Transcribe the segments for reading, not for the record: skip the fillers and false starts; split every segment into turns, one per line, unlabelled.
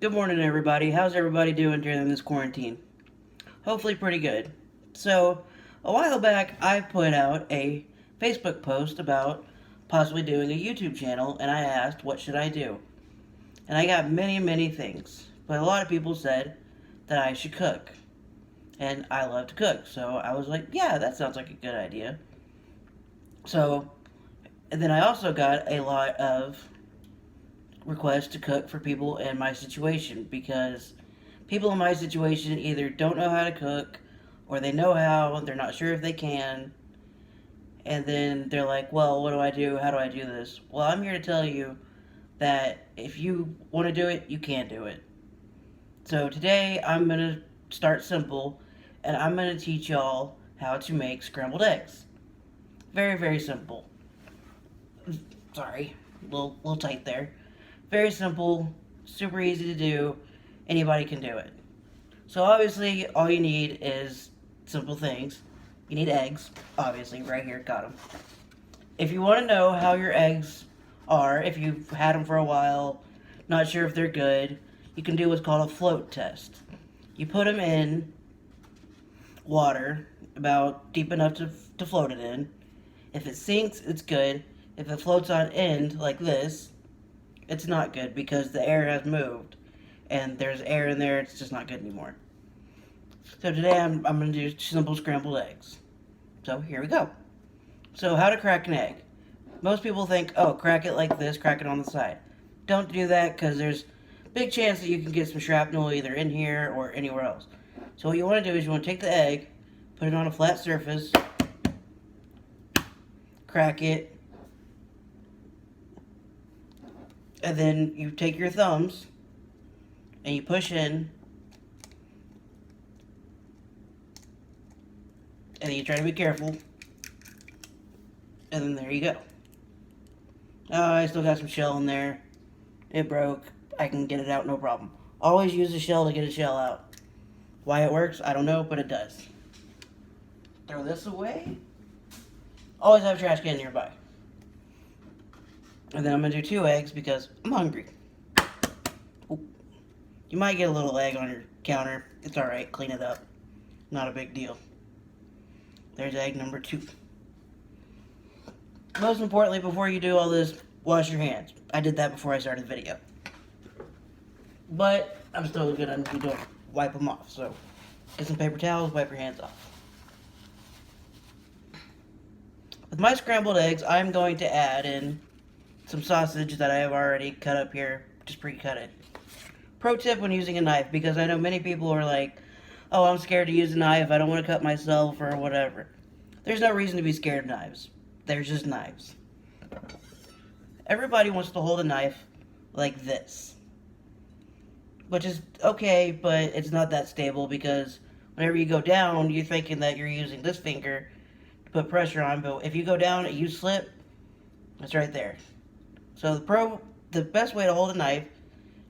Good morning, everybody. How's everybody doing during this quarantine? Hopefully, pretty good. So, a while back, I put out a Facebook post about possibly doing a YouTube channel, and I asked, what should I do? And I got many, many things. But a lot of people said that I should cook. And I love to cook, so I was like, yeah, that sounds like a good idea. So, and then I also got a lot of requests to cook for people in my situation because people in my situation either don't know how to cook or they know how, they're not sure if they can, and then they're like, well, what do I do? How do I do this? Well, I'm here to tell you that if you want to do it, you can do it. So today I'm going to start simple and I'm going to teach y'all how to make scrambled eggs. Very, very simple. Sorry, little tight there. Very simple, super easy to do. Anybody can do it. So obviously, all you need is simple things. You need eggs, obviously, right here, got them. If you want to know how your eggs are, if you've had them for a while, not sure if they're good, you can do what's called a float test. You put them in water, about deep enough to float it in. If it sinks, it's good. If it floats on end, like this, it's not good because the air has moved and there's air in there, it's just not good anymore. So today I'm going to do simple scrambled eggs. So here we go. So how to crack an egg. Most people think, oh, crack it like this, crack it on the side. Don't do that because there's a big chance that you can get some shrapnel either in here or anywhere else. So what you want to do is you want to take the egg, put it on a flat surface, crack it, and then you take your thumbs and you push in, and then you try to be careful, and then there you go. Oh, I still got some shell in there. It broke. I can get it out, no problem. Always use the shell to get a shell out. Why it works, I don't know, but it does. Throw this away. Always have a trash can nearby. And then I'm going to do 2 eggs because I'm hungry. Ooh. You might get a little egg on your counter. It's alright, clean it up. Not a big deal. There's egg number 2. Most importantly, before you do all this, wash your hands. I did that before I started the video. But I'm still going to need to wipe them off. So get some paper towels, wipe your hands off. With my scrambled eggs, I'm going to add in some sausage that I have already cut up here. Just pre-cut it. Pro tip when using a knife, because I know many people are like, oh, I'm scared to use a knife, I don't want to cut myself or whatever. There's no reason to be scared of knives. They're just knives. Everybody wants to hold a knife like this. Which is okay, but it's not that stable because whenever you go down, you're thinking that you're using this finger to put pressure on, but if you go down and you slip, it's right there. So the best way to hold a knife,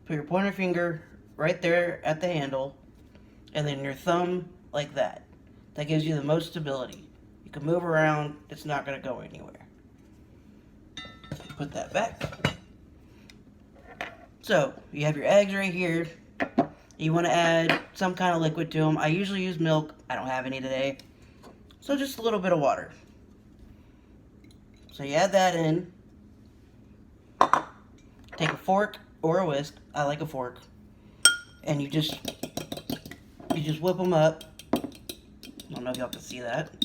put your pointer finger right there at the handle, and then your thumb like that. That gives you the most stability. You can move around, it's not going to go anywhere. Put that back. So, you have your eggs right here. You want to add some kind of liquid to them. I usually use milk. I don't have any today. So just a little bit of water. So you add that in. Take a fork or a whisk. I like a fork. And you just whip them up. I don't know if y'all can see that.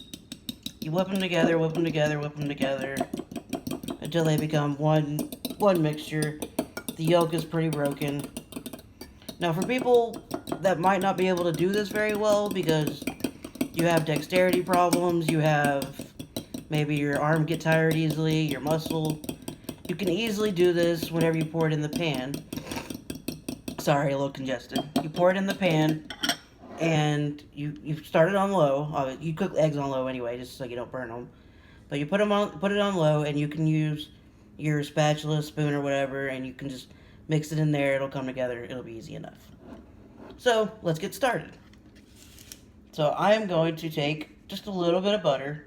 You whip them together, whip them together, whip them together until they become one mixture. The yolk is pretty broken. Now for people that might not be able to do this very well because you have dexterity problems, you have maybe your arm get tired easily, your muscle, you can easily do this whenever you pour it in the pan. Sorry, a little congested. You pour it in the pan and you start it on low. You cook eggs on low anyway, just so you don't burn them. But you put it on low, and you can use your spatula, spoon, or whatever, and you can just mix it in there. It'll come together. It'll be easy enough. So let's get started. So I am going to take just a little bit of butter.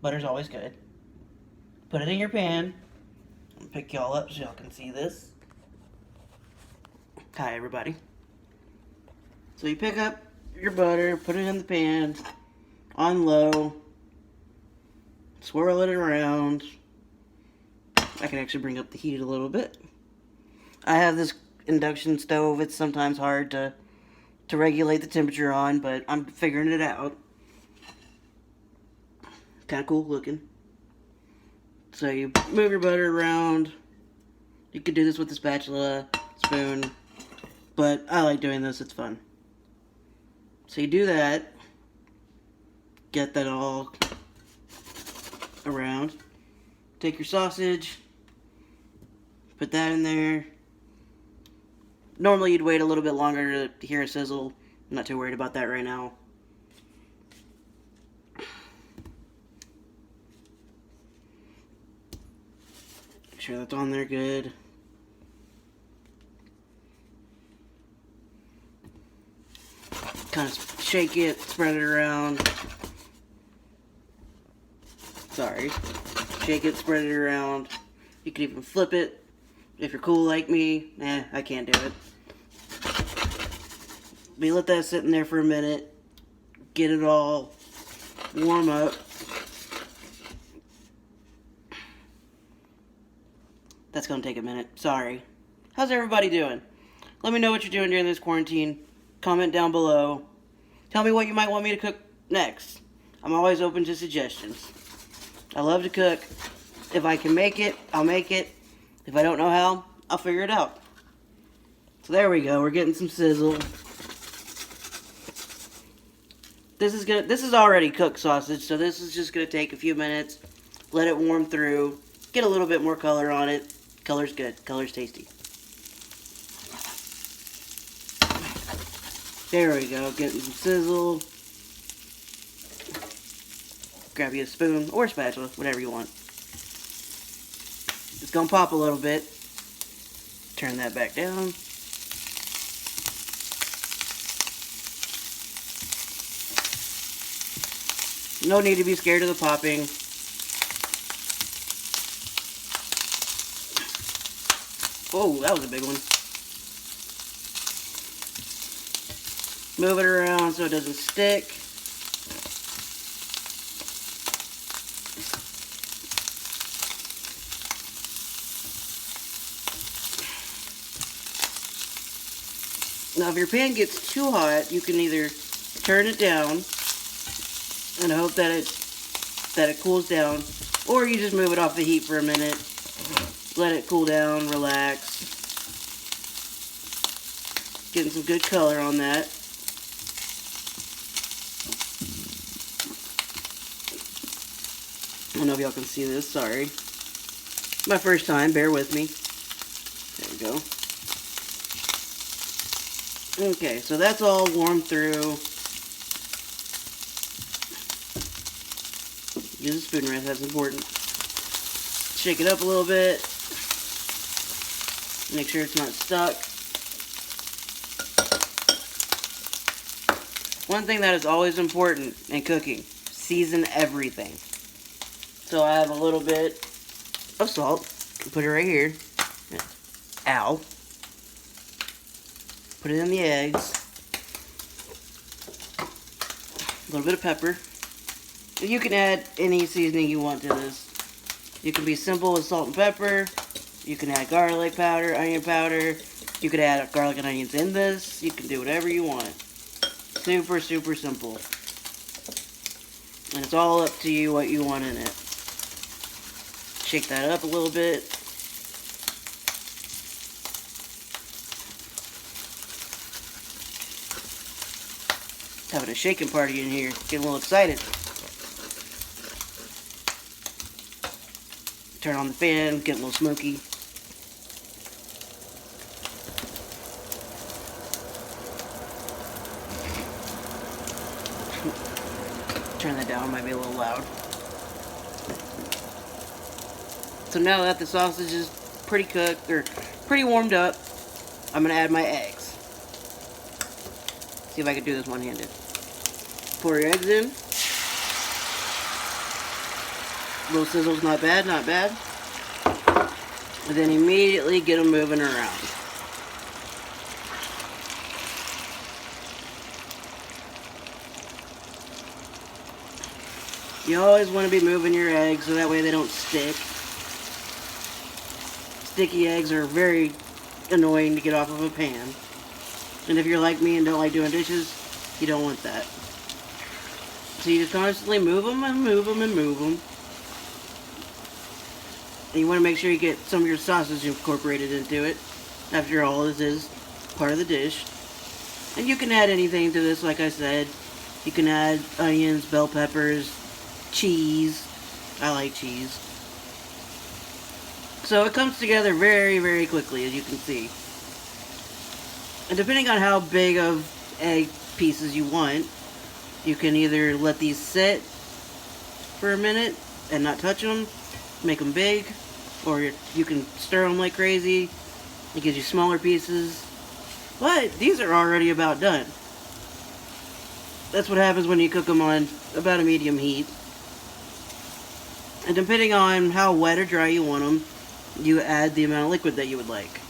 Butter's always good. Put it in your pan. I'll pick y'all up so y'all can see this. Hi everybody. So you pick up your butter, put it in the pan, on low, swirl it around. I can actually bring up the heat a little bit. I have this induction stove. It's sometimes hard to regulate the temperature on, but I'm figuring it out. Kind of cool looking. So you move your butter around. You could do this with a spatula, spoon, but I like doing this, it's fun. So you do that, get that all around. Take your sausage, put that in there. Normally you'd wait a little bit longer to hear a sizzle. I'm not too worried about that right now. Make sure that's on there good. Kind of shake it, spread it around. Sorry. Shake it, spread it around. You can even flip it if you're cool like me. I can't do it. We let that sit in there for a minute. Get it all warm up. That's gonna take a minute. Sorry. How's everybody doing? Let me know what you're doing during this quarantine. Comment down below. Tell me what you might want me to cook next. I'm always open to suggestions. I love to cook. If I can make it, I'll make it. If I don't know how, I'll figure it out. So there we go. We're getting some sizzle. This is already cooked sausage, so this is just gonna take a few minutes. Let it warm through. Get a little bit more color on it. Color's good. Color's tasty. There we go, getting some sizzle. Grab you a spoon or a spatula, whatever you want. It's gonna pop a little bit. Turn that back down. No need to be scared of the popping. Oh, that was a big one. Move it around so it doesn't stick. Now, if your pan gets too hot, you can either turn it down and hope that it cools down, or you just move it off the heat for a minute, let it cool down, relax. Getting some good color on that. I don't know if y'all can see this, sorry. My first time, bear with me. There we go. Okay, so that's all warmed through. Use a spoon rest, that's important. Shake it up a little bit. Make sure it's not stuck. One thing that is always important in cooking, season everything. So I have a little bit of salt. Put it right here. Ow. Put it in the eggs. A little bit of pepper. You can add any seasoning you want to this. You can be simple with salt and pepper. You can add garlic powder, onion powder. You could add garlic and onions in this. You can do whatever you want. Super, super simple. And it's all up to you what you want in it. Shake that up a little bit. Having a shaking party in here. Getting a little excited. Turn on the fan, get a little smoky. Turn that down, might be a little loud. So now that the sausage is pretty cooked, or pretty warmed up, I'm going to add my eggs. See if I can do this one-handed. Pour your eggs in. Little sizzle's not bad, not bad. And then immediately get them moving around. You always want to be moving your eggs so that way they don't stick. Sticky eggs are very annoying to get off of a pan. And if you're like me and don't like doing dishes, you don't want that. So you just constantly move them and move them and move them. And you want to make sure you get some of your sausage incorporated into it. After all, this is part of the dish. And you can add anything to this, like I said. You can add onions, bell peppers, cheese. I like cheese. So it comes together very, very quickly, as you can see. And depending on how big of egg pieces you want, you can either let these sit for a minute and not touch them, make them big, or you can stir them like crazy. It gives you smaller pieces. But these are already about done. That's what happens when you cook them on about a medium heat. And depending on how wet or dry you want them, you add the amount of liquid that you would like.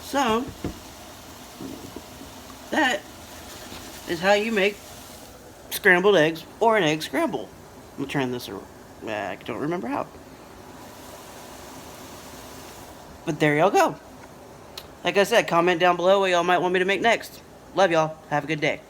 So, that is how you make scrambled eggs or an egg scramble. I'm turning this around. I don't remember how. But there y'all go. Like I said, comment down below what y'all might want me to make next. Love y'all. Have a good day.